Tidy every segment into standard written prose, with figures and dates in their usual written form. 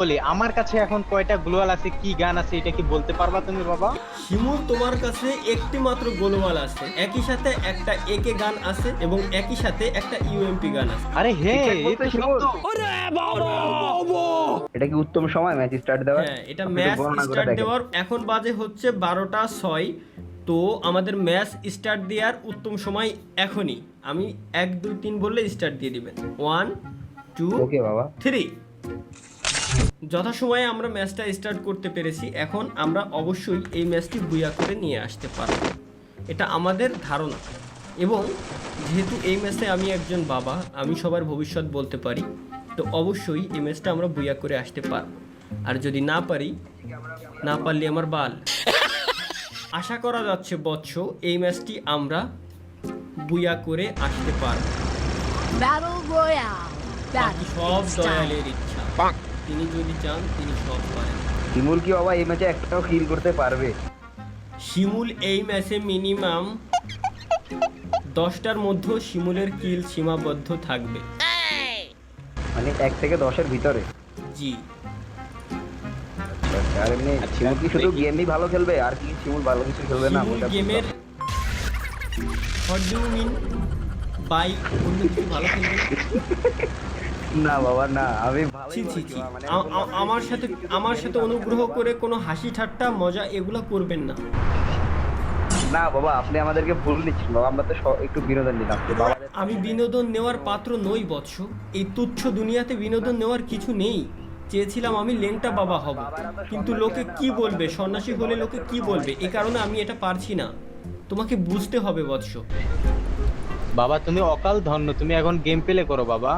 বলি আমার কাছে এখন কয়টা গ্লোয়াল আছে, কি গান আছে, এটা কি বলতে পারবা তুমি বাবা? শিমুল, তোমার কাছে একটি মাত্র গোলমাল আছে, একই সাথে একটা একে গান আছে এবং একই সাথে একটা ইউএমপি গান আছে। আরে হ্যাঁ, ঠিকঠাক এই বলছো, তো শিমুল। সত্য। এটা কি উত্তম সময় ম্যাচ স্টার্ট দেওয়ার? হ্যাঁ, এটা আপনি ম্যাচ একটু গণনা করে স্টার্ট দেখেন। দেওয়ার এখন বাজে হচ্ছে 12টা 6। তো আমাদের ম্যাচ স্টার্ট দেওয়ার উত্তম সময় এখনই। আমি 1 2 3 বললে স্টার্ট দিয়ে দিবেন। 1 2 ওকে বাবা। 3। যথাসময়ে আমরা ম্যাচটা স্টার্ট করতে পেরেছি। এখন আমরা অবশ্যই এই ম্যাচটি বুয়া করে নিয়ে আসতে পারব, এটা আমাদের ধারণা। এবং যেহেতু এই ম্যাচে আমি একজন বাবা, আমি সবার ভবিষ্যৎ বলতে পারি, তো অবশ্যই এই ম্যাচটা আমরা বুয়া করে আসতে পারব। আর যদি না পারি, না পারলে আমার বাল। আশা করা যাচ্ছে বৎস এই ম্যাচটি আমরা বুয়া করে আসতে পারব। Battle Royale. বাকি Battle সব is time. দয়ালের ইচ্ছা, তিনি যদি চান তিনি সব পারেন। শিমুল কি বাবা এই ম্যাচে একটাও কিল করতে পারবে? শিমুল এই ম্যাচে মিনিমাম 10টার মধ্যে শিমুলের কিল সীমাবদ্ধ থাকবে। মানে 1 থেকে 10-এর ভিতরে? জি। আর এমনি শিমুল কি শুধু গেমই ভালো খেলবে, আর কি শিমুল ভালো কিছু খেলবে না? শিমুল গেমের what do you mean by অন্য কিছু ভালো খেলবে না? না বাবা না, আমি ভালোই ছি ছি বলছি ছি। বাবা, মানে আমার সাথে অনুগ্রহ করে কোনো হাসি ঠাট্টা মজা এগুলা করবেন না। না বাবা, আপনি আমাদেরকে ভুল নিচ্ছেন বাবা, আমরা তো একটু বিনোদন নিলাম যে বাবা। আমি বিনোদন নেওয়ার পাত্র নই বৎস। এই তুচ্ছ দুনিয়াতে বিনোদন নেওয়ার কিছু নেই। চেয়েছিলাম আমি লেংটা বাবা হব, কিন্তু লোকে কি বলবে, সন্ন্যাসী হলে লোকে কি বলবে, এই কারণে আমি এটা পারছি না। তোমাকে বুঝতে হবে বৎস। বাবা তুমি অকাল ধন্য, তুমি এখন গেম প্লে করো বাবা।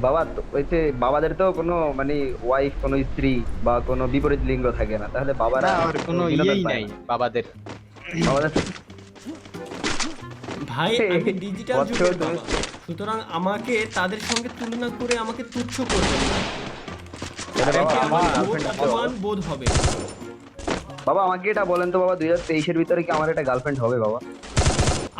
বাবা ওই যে বাবাদের তো কোনো মানে ওয়াইফ, কোনো স্ত্রী বা কোনো বিপরীত লিঙ্গ থাকে না, তাহলে বাবারা না, আর কোনো বিনোদন ইয়েই পায় নাই না। বাবাদের। বাবাদের ভাই আমি ডিজিটাল বৎস, যুগের তুমি- বাবা, সুতরাং আমাকে তাদের সঙ্গে তুলনা করে আমাকে তুচ্ছ করবেন না। তাহলে বাবা, এতে আমার আমার বোধ girlfriend আছে অপমান বাবা। বোধ হবে। বাবা আমাকে এটা বলেন তো বাবা, 2023-এর ভিতরে কি আমার একটা গার্লফ্রেন্ড হবে বাবা?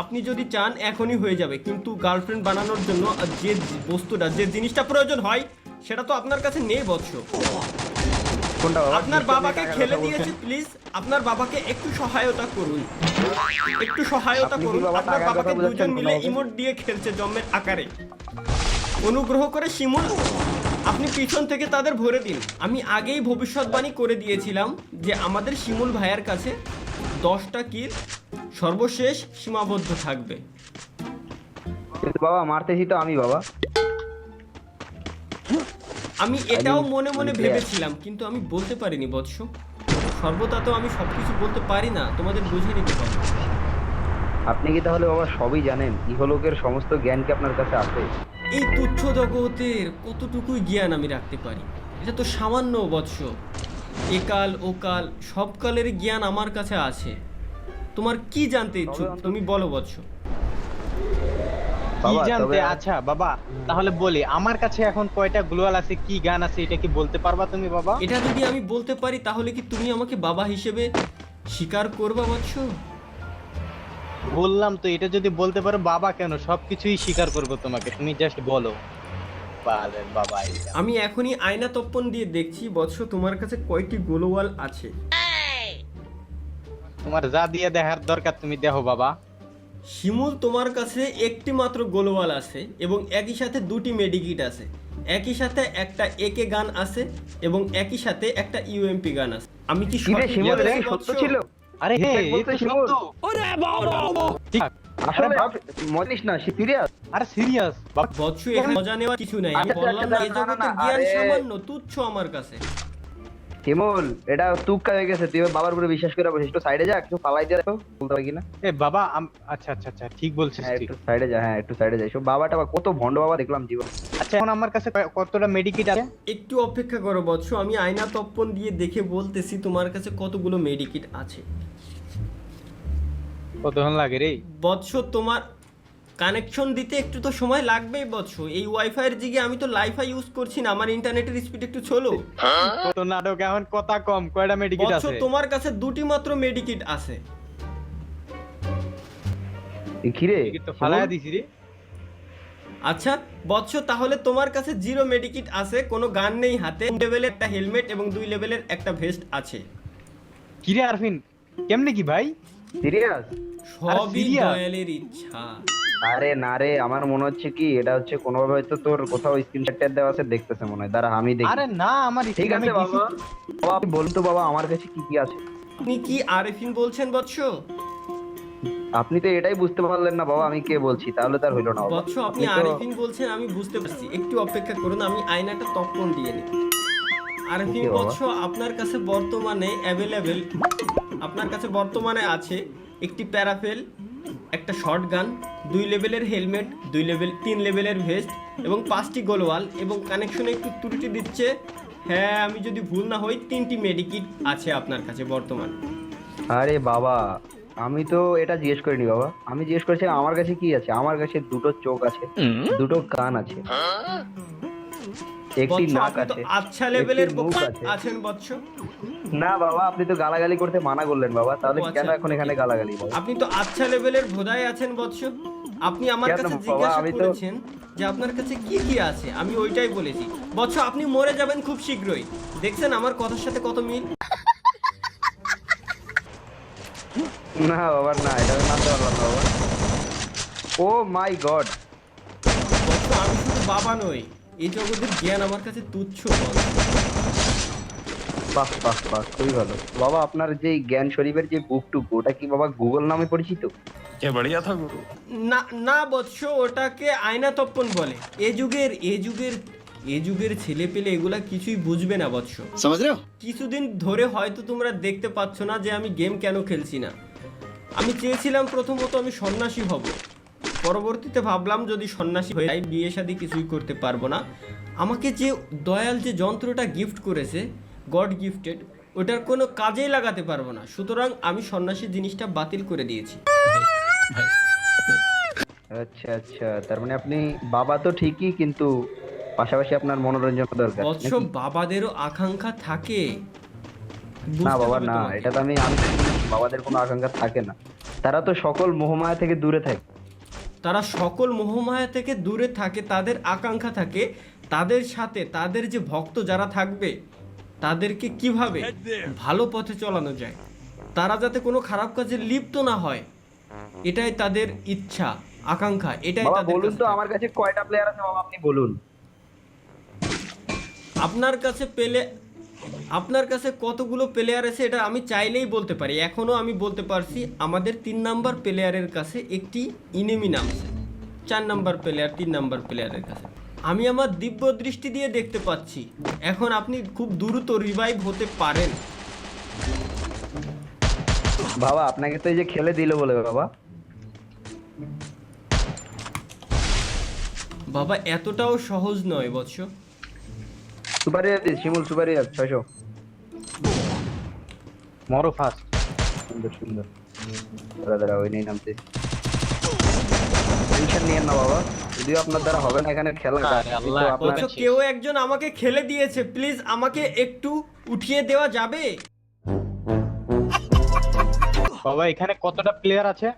আপনি যদি চান এখনই হয়ে যাবে, কিন্তু গার্লফ্রেন্ড বানানোর জন্য যে বস্তুটা, যে জিনিসটা প্রয়োজন হয় সেটা তো আপনার কাছে নেই বৎস। কোনটা বাবা? আপনার বাবাকে টাকার খেলে কথা দিয়েছে, বলছেন? প্লিজ আপনার বাবাকে একটু সহায়তা করুন, একটু সহায়তা আপনি কি করুন। বাবা আপনার টাকার বাবাকে কথা বোঝাচ্ছেন দুজন মিলে কোনোভাবে? ইমোট দিয়ে খেলছে জম্মের আকারে। অনুগ্রহ করে শিমুল, আপনি পিছন থেকে তাদের ভরে দিন। আমি আগেই ভবিষ্যৎবাণী করে দিয়েছিলাম যে আমাদের শিমুল ভাইয়ের কাছে 10টা কিল সর্বশেষ সীমাবদ্ধ থাকবে। কিন্তু বাবা মারতেছি তো আমি বাবা। আমি এটাও মনে মনে মানে ভেবেছিলাম, কিন্তু আমি বলতে পারিনি বৎস। সর্বদা তো আমি সবকিছু বলতে পারি না, তোমাদের বুঝে নিতে হবে। আপনি কি তাহলে বাবা সবই জানেন? ইহলোকের সমস্ত জ্ঞান কি আপনার কাছে আছে? এই তুচ্ছ জগতের কতটুকুই জ্ঞান আমি রাখতে পারি, এটা তো সামান্য বৎস। একাল ওকাল সব কালের জ্ঞান আমার কাছে আছে। তোমার কি জানতে ইচ্ছুক তুমি বলো বৎস। কি বাবা, জানতে? তবে- আচ্ছা বাবা তাহলে বলি আমার কাছে এখন কয়টা গ্লোয়াল আছে, কি গান আছে, এটা কি বলতে পারবা তুমি বাবা? এটা যদি আমি বলতে পারি তাহলে কি তুমি আমাকে বাবা হিসেবে স্বীকার করবা বৎস? বললাম তো, এটা যদি বলতে পারো বাবা কেন সবকিছুই স্বীকার করবো তোমাকে, তুমি জাস্ট বলো। বালের বাবা এটা। আমি এখনই আয়না তপ্পন দিয়ে দেখছি বৎস তোমার কাছে কয়টি গোলওয়াল আছে। তোমার যা দিয়ে দেখার দরকার তুমি দেখো বাবা। শিমুল, তোমার কাছে একটি মাত্র গোলওয়াল আছে এবং একই সাথে 2টি মেডিকিট আছে, একই সাথে একটা একে গান আছে এবং একই সাথে একটা ইউএমপি গান আছে। আমি কি কি রে সঠিক শিমুল, এটা বলেছি কি সত্য বৎস? ছিল? আরে হ্যাঁ, ঠিকঠাক এই বলছো তো শিমুল? সত্য। ঠিক। আসলে বাপ মনিস না, সিরিয়াস। আরে সিরিয়াস বাবা। বৎস, এখানে মজা নেওয়ার কিছু নাই। আমি আচ্ছা, বললাম না, এই আচ্ছা, না, না, জগতের জ্ঞান আরে। সামান্য তুচ্ছ আমার কাছে। শিমুল, এটা তুক্কা হয়ে গেছে, তুই বাবার উপরে বিশ্বাস করে বসিস। একটু সাইডে যা, একটু পালাই দিয়ে দেখো বলতে পারি কিনা। এ বাবা আচ্ছা আচ্ছা আচ্ছা, ঠিক বলছিস হ্যাঁ তুই। একটু সাইডে যা, হ্যাঁ একটু সাইডে যাই। সব বাবাটা কত ভন্ড বাবা দেখলাম জীবন। আচ্ছা এখন আমার কাছে কতটা মেডিকিট আছে? একটু অপেক্ষা করো বৎস, আমি আয়না তপ্পন দিয়ে দেখে বলতেছি তোমার কাছে কতগুলো মেডিকিট আছে। কতক্ষণ লাগে রে? বৎস, তোমার কানেকশন দিতে একটু তো সময় লাগবেই বৎস। এই ওয়াইফাইয়ের জিগে আমি তো লাইফাই ইউজ করছি না, আমার ইন্টারনেটের স্পিড একটু ছোলো। কত নাটক, এখন কথা কম, কয়টা মেডিকিট বৎস, আছে? তোমার কাছে 2টি মাত্র মেডিকিট আছে। এই খিরে মেডিকিট তো ফালায়া দিছি রে। আচ্ছা বৎস, তাহলে তোমার কাছে 0 মেডিকিট আছে, কোনো গান নেই হাতে, 2 লেভেলের একটা হেলমেট এবং 2 লেভেলের একটা ভেস্ট আছে। কিরে আরফিন, কেমনে কি ভাই? সিরিয়াস? সবই serious? দয়ালের ইচ্ছা। আরে না রে, আমার মনে হচ্ছে কি এটা হচ্ছে কোনোভাবে হয়তো তোর কোথাও স্ক্রিনশট দেওয়া আছে, দেখতেছে মনে হয়। দাঁড়া আমি দেখি। আরে না, আমার ঠিক স্ক্রিন আমি আছে দিছি। বাবা, বাবা আপনি বলুন তো বাবা আমার কাছে কি কি আছে। আপনি কি আরেফিন বলছেন বৎস? আপনি তো এটাই বুঝতে পারলেন না বাবা আমি কে বলছি, তাহলে তার হইলো না বাবা। বৎস, আপনি তো- আরেফিন বলছেন, আমি বুঝতে পারছি, একটু অপেক্ষা করুন, আমি আয়নাটা তপন দিয়ে নিই। আরেফিন Okay, বাবা। বৎস, আপনার কাছে বর্তমানে অ্যাভেলেবেল, আপনার কাছে বর্তমানে আছে একটি প্যারাফেল, একটা শর্টগান, 2 লেভেলের হেলমেট, 3 লেভেলের ভেস্ট এবং 5টি গোলওয়াল, এবং কানেকশনে একটু ত্রুটি দিচ্ছে, হ্যাঁ আমি যদি ভুল না হই 3টি মেডিকিট আছে আপনার কাছে বর্তমানে। আরে বাবা আমি তো এটা জিজ্ঞেস করিনি বাবা, আমি জিজ্ঞেস করেছি আমার কাছে কি আছে। আমার কাছে 2টো চোখ আছে, 2টো কান আছে, একটি বৎস, নাক আপনি তো আছে, আচ্ছা লেভেলের একটি মুখ আছে। আছেন বৎস। না বাবা আপনি তো গালাগালি করতে মানা করলেন বাবা, তাহলে ও, কেন আচ্ছা, এখন এখানে গালাগালি বাবা? আপনি তো আচ্ছা লেভেলের ভোদায় আছেন বৎস। আপনি আমার কেন কাছে বাবা, জিজ্ঞাসা আমি তো- করেছেন যে আপনার কাছে কি কি আছে, আমি ওইটাই বলেছি। বৎস, আপনি মরে যাবেন খুব শীঘ্রই, দেখছেন আমার কথার সাথে কত মিল। না বাবা না, এটা আমি মানতে পারলাম না বাবা। ও মাই গড, বৎস, আমি শুধু বাবা নই, এই জগতের জ্ঞান আমার কাছে তুচ্ছ বৎস। বাহ বাহ বাহ, খুবই ভালো বাবা। আপনার যে জ্ঞান শরীফের যে বুকটুকু ওটা কি বাবা গুগল নামে পরিচিত? क्या बढ़िया था गुरु। না না বৎস, ওটাকে আয়না তপ্পন বলে। এ যুগের ছেলে পেলে এগুলা কিছুই বুঝবে না বৎস। समझ रहे हो? কিছুদিন ধরে হয়তো তোমরা দেখতে পাচ্ছ না যে আমি গেম কেন খেলছি না। আমি চেয়েছিলাম প্রথমত আমি সন্ন্যাসী হব, পরবর্তীতে ভাবলাম যদি সন্ন্যাসী হয়ে যাই বিয়ে শাদী কিছুই করতে পারবো না। আমাকে যে দয়াল যে যন্ত্রটা গিফট করেছে, গড গিফটেড, ওটার কোনো কাজেই লাগাতে পারবো না, সুতরাং আমি সন্ন্যাসী জিনিসটা বাতিল করে দিয়েছি। আচ্ছা আচ্ছা, তার মানে আপনি বাবা তো ঠিকই, কিন্তু পাশাপাশি আপনার মনোরঞ্জন দরকার বৎস, নাকি? বাবাদেরও আকাঙ্ক্ষা থাকে, না বুঝতে বাবা হবে না, তোমাকে। এটা তো আমি তো শুনেছি, বাবাদের কোনো আকাঙ্ক্ষা থাকে না, তারা তো সকল মোহমায়া থেকে দূরে থাকে। তারা সকল মোহমায়া থেকে দূরে থাকে, তাদের আকাঙ্ক্ষা থাকে তাদের সাথে তাদের যে ভক্ত যারা থাকবে তাদেরকে কিভাবে ভালো পথে চালানো যায়, তারা যাতে কোনো খারাপ কাজে লিপ্ত না হয়, এটাই তাদের ইচ্ছা আকাঙ্ক্ষা, এটাই বাবা তাদের বলুন কাছে তো থাকে। আমার কাছে কয়টা প্লেয়ার আছে বাবা, আপনি বলুন। আপনার কাছে কতগুলো প্লেয়ার আছে এটা আমি চাইলেই বলতে পারি। এখনো আমি বলতে পারছি আমাদের 3 নাম্বার প্লেয়ারের কাছে একটি ইনেমি নামছে, 4 নাম্বার প্লেয়ার 3 নাম্বার প্লেয়ারের কাছে। আমি আমার দিব্য দৃষ্টি দিয়ে দেখতে পাচ্ছি, এখন আপনি খুব দ্রুত রিভাইভ হতে পারেন। বাবা আপনাকে তো এই যে খেলে দিল বলে বাবা। বাবা এতটাও সহজ নয় বৎস। Super rear this, Shimul super rear 600। Morrow fast. সুন্দর সুন্দর, দাঁড়া দাঁড়া ওই নেই নামতে। টেনশন নিয়েন না বাবা, যদিও আপনার দ্বারা হবে না এখানে খেলা, আরে আল্লাহ, কিন্তু আপনার বৎস, কেউ একজন আমাকে খেলে দিয়েছে, প্লিজ আমাকে একটু উঠিয়ে দেওয়া যাবে? বাবা এখানে কতটা প্লেয়ার আছে?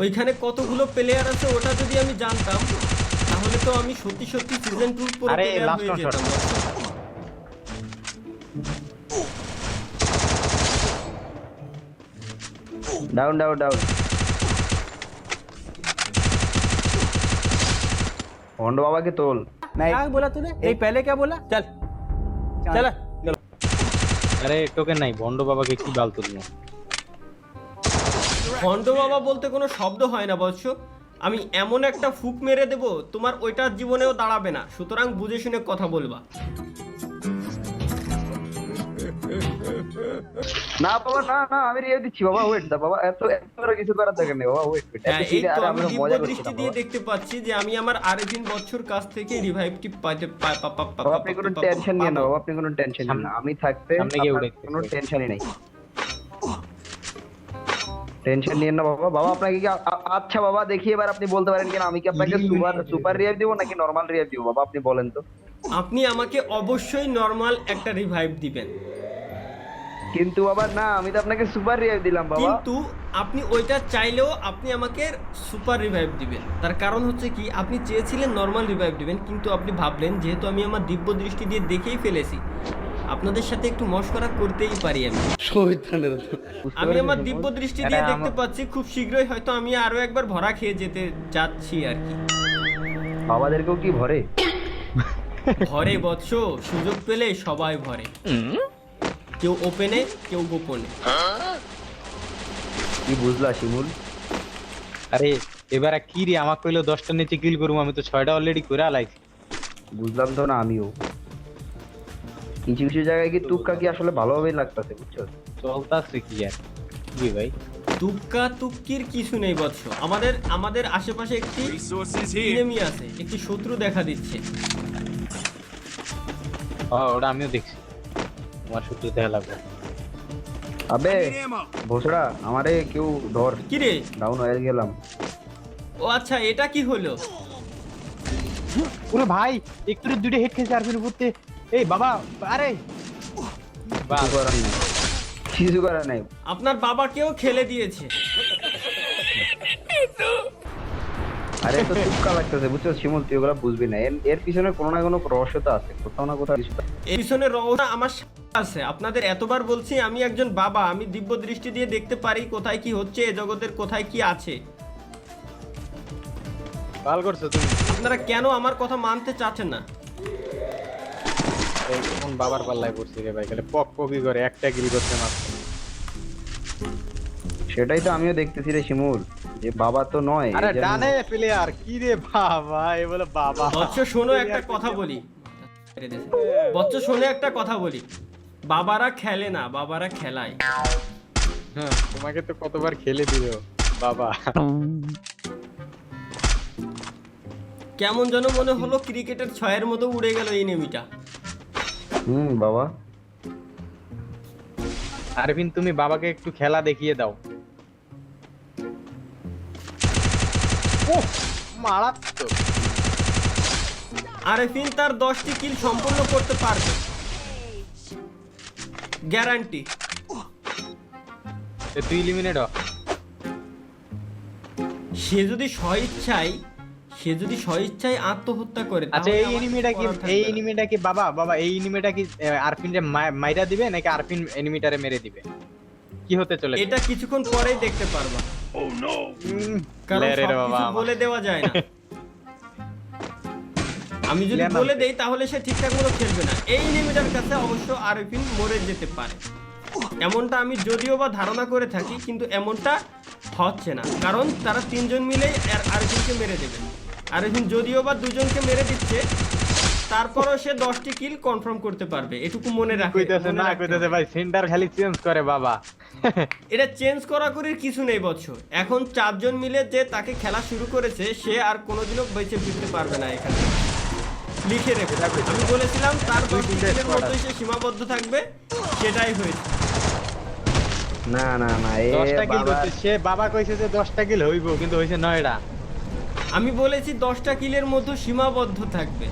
ওইখানে কতগুলো প্লেয়ার আছে ওটা যদি আমি জানতাম তাহলে তো আমি সত্যি সত্যি সিজন 2 পুরো আরে, প্লেয়ার last হয়ে one যেতাম। Down down down. ভন্ড বাবাকে তোল। क्या बोला तूने? नहीं पहले क्या बोला? चल चल আরে টোকেন নাই, ভন্ড বাবাকে কি বাল তুলবো? খন্ড বাবা বলতে কোনো শব্দ হয় না বৎস, আমি এমন একটা ফুক মেরে দেব তোমার ওইটা জীবনেও দাঁড়াবে না, সুতরাং বুঝে শুনে কথা বলবা। না বাবা না না, আমি রিয়ে দিচ্ছি বাবা, ওয়েট দা বাবা, এত এত বড় কিছু করার দরকার নেই বাবা, ওয়েট ওয়েট। হ্যাঁ, এই তো আমি আমরা দিব্য মজা দৃষ্টি করছি দিয়ে দেখতে পাচ্ছি যে আমি আমার আরেকদিন বছর কাছ থেকে রিভাইভটি পাইতে বাবা, আপনি কোনো টেনশন নিয়েন না বাবা, আপনি কোনো টেনশন নিয়েন না, আমি থাকতে সামনে গিয়ে আপনার উড়াইতে কোনো টেনশনই নাই। টেনশন নিয়েন না বাবা। বাবা আপনাকে কি আচ্ছা বাবা দেখি এবার আপনি বলতে পারেন কিনা আমি কি আপনাকে সুপার রিভাইভ দিব নাকি নরমাল রিভাইভ দিব বাবা, আপনি বলেন তো। আপনি আমাকে অবশ্যই নরমাল একটা রিভাইভ দিবেন। কিন্তু বাবা না, আমি তো আপনাকে সুপার রিভাইভ দিলাম বাবা। কিন্তু আপনি ওইটা চাইলেও আপনি আমাকে সুপার রিভাইভ দিবেন। তার কারণ হচ্ছে কি, আপনি চেয়েছিলেন নর্মাল রিভাইভ দিবেন, কিন্তু আপনি ভাবলেন যেহেতু আমি আমার দিব্য দৃষ্টি দিয়ে দেখেই ফেলেছি, আপনাদের সাথে একটু মশকরা করতেই পারি আমি। বুঝতে আমি পেরেছি আমার শিমুল। দিব্য দৃষ্টি দিয়ে এটা দেখতে আমার- পাচ্ছি খুব শীঘ্রই হয়তো আমি আরো একবার ভরা খেয়ে যেতে যাচ্ছি আর কি। বাবাদেরকেও কি ভরে? ভরে বৎস, সুযোগ পেলে সবাই ভরে, কেউ ওপেনে কেউ গোপনে। কি বুঝলা শিমুল? আরে এবারে কি রে, আমাকে কইলো 10টার নিচে কিল করবো, আমি তো 6টা অলরেডি করে আলাইছি। বুঝলাম তো না আমিও। কিছু কিছু জায়গায় কি তুক্কা কি আসলে ভালোভাবেই লাগতেছে, বুঝছো? চলতাছে কি আর কি ভাই। তুক্কা তুক্কির কিছু নেই বৎস, আমাদের আশেপাশে একটি এনিমি আছে, একটি শত্রু দেখা দিচ্ছে। ওটা আমিও দেখছি, তোমার সূত্র দেখা লাগবে। আবে ভোসড়া, আমারে কেউ ধর, কি রে? ডাউন হয়ে গেলাম। ও আচ্ছা, এটা কি হলো? ওরে ভাই একটু দুইটা হেড খেয়েছে আর ফির উপরতে। এই বাবা, আরে কিছু করার নাই, কিছু করার নাই। আপনার বাবাকেও খেলে দিয়েছে। আরে তো তুক্কা লাগতেছে, বুঝছো শিমুল? তুই ওগুলা বুঝবি না, এর পিছনে কোনো না কোনো রহস্য তো আছে, কোথাও না কোথাও কিছু তো- এর পিছনে রহস্য আমার সাথে আছে। আপনাদের এতবার বলছি আমি একজন বাবা, আমি দিব্য দৃষ্টি দিয়ে দেখতে পারি কোথায় কি হচ্ছে, এ জগতের কোথায় কি আছে। ভালো করছো তুমি। আপনারা কেন আমার কথা মানতে চাচ্ছেন না? এই কোন বাবার পাল্লায় পড়ছি রে ভাই, খালি পক পকই করে একটা কিল করতে মাত্র। সেটাই তো আমিও দেখতেছি রে শিমুল, যে বাবা তো নয়। আরে এই যে আমি- ডানে প্লেয়ার কি রে বাবা, এ বলে বাবা। বচ্চ শোনো একটা কথা বলি, বচ্চ শোনো একটা কথা বলি, বাবারা খেলে না, বাবারা খেলায়। হ্যাঁ, তোমাকে তো কতবার খেলে দিল বাবা। কেমন যেন মনে হলো ক্রিকেটের ছয়ের মতো উড়ে গেল এই নেমিটা। বাবা। আরবিন তুমি বাবাকে একটু খেলা দেখিয়ে দাও। ওহ, মারাত্মক। আরেফিন তার 10টি কিল সম্পূর্ণ করতে পারবে, গ্যারান্টি। তুই এলিমিনেট হ। সে যদি স্বইচ্ছায় আত্মহত্যা করে, আচ্ছা তাহলে এই আমার এনিমিটা কি, করার থাকবে এই না। এনিমিটা কি বাবা, বাবা এই এনিমিটা কি আরফিন রে মাইরা দিবে নাকি আরফিন এনিমিটারে মেরে দিবে? কি হতে চলেছে? এটা কিছুক্ষণ পরেই দেখতে পারবা, কারণ লে রে সবকিছু বাবা আমার। বলে দেওয়া যায় না। আমি যদি লে না। বলে দেই তাহলে সে ঠিকঠাক মতো খেলবে না। এই এনিমিটার কাছে অবশ্য আরফিন মরে যেতে পারে, এমনটা আমি যদিও বা ধারণা করে থাকি, কিন্তু এমনটা হচ্ছে না, কারণ তারা 3 জন মিলেই আরফিনকে মেরে দেবে। আরফিন যদিও বা 2 জনকে মেরে দিচ্ছে, তারপরও সে 10টি কিল কনফার্ম করতে পারবে, এটুকু মনে রাখবে। কইতাছে না, কইতাছে ভাই সেন্টার খালি চেঞ্জ করে বাবা। এটা চেঞ্জ করা করির কিছু নেই বৎস, এখন 4 জন মিলে যে তাকে খেলা শুরু করেছে সে আর কোনোদিনও বেঁচে ফিরতে পারবে না। এখানে লিখে রেখে, আমি বলেছিলাম তার 10টি কিলের মধ্যেই সে সীমাবদ্ধ থাকবে, সেটাই হয়েছে। না না না, 10টা কিল করতে সে বাবা কইছে যে 10টা কিল হইব, কিন্তু হইছে 9টা। আমি বলেছি 10টা কিলের মধ্যে সীমাবদ্ধ থাকবে।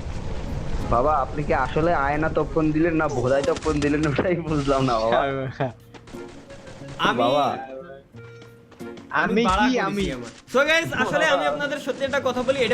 বাবা আপনি কি আসলে আয়না তপন দিলেন না ভোদাই তপন দিলেন, ওটাই বুঝলাম না বাবা। আমি বাবা আমি বাড়া কি করেছি আমি আমার। So guys, আসলে আমি আপনাদের সত্যি একটা কথা বলি, এটা